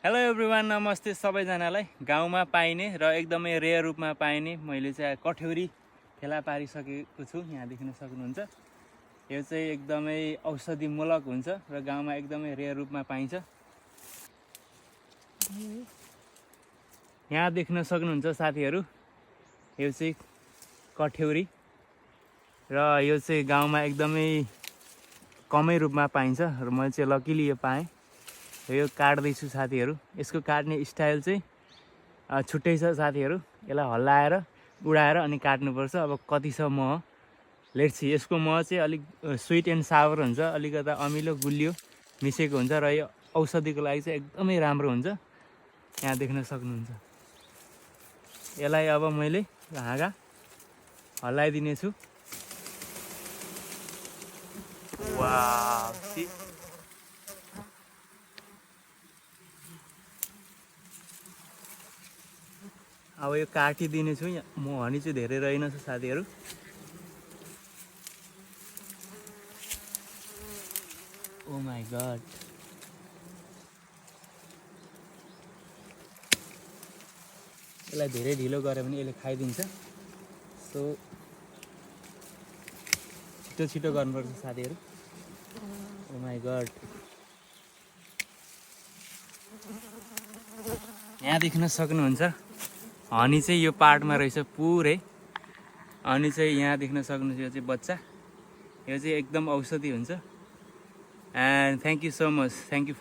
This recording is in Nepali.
हेलो एभ्रिवान, नमस्ते सबैजनालाई। गाउँमा पाइने र एकदमै रेयर रूपमा पाइने मैले चाहिँ कठ्यौरी फेला पारिसकेको छु। यहाँ देख्न सक्नुहुन्छ, यो चाहिँ एकदमै औषधिमूलक हुन्छ र गाउँमा एकदमै रेयर रूपमा पाइन्छ। यहाँ देख्न सक्नुहुन्छ साथीहरू, यो चाहिँ कठ्यौरी र यो चाहिँ गाउँमा एकदमै कमै रूपमा पाइन्छ र मैले चाहिँ लकिली यो पाएँ। यो काट्दैछु साथीहरू। यसको काट्ने स्टाइल चाहिँ छुट्टै छ साथीहरू। यसलाई हल्लाएर उडाएर अनि काट्नुपर्छ। अब कति छ मह, लेट्स सी। यसको मह चाहिँ अलिक स्विट एन्ड सावर हुन्छ, अलिकता अमिलो गुलियो मिसेको हुन्छ र यो औषधिको लागि चाहिँ एकदमै राम्रो हुन्छ। यहाँ देख्न सक्नुहुन्छ। यसलाई अब मैले हाँगा हल्लाइदिनेछु। वाह, अब यो काटिदिनेछु। म हनी चाहिँ धेरै रहेनछ साथीहरू। ओ माई गड, यसलाई धेरै ढिलो गऱ्यो भने यसले खाइदिन्छ। सो छिटो छिटो गर्नुपर्छ साथीहरू। ओ माई गड, यहाँ देख्न सक्नुहुन्छ हनी चाहिँ यो पार्टमा रहेछ पुरै। अनि चाहिँ यहाँ देख्न सक्नुहुन्छ, यो चाहिँ बच्चा। यो चाहिँ एकदम औषधि हुन्छ। And thank you so much, thank you.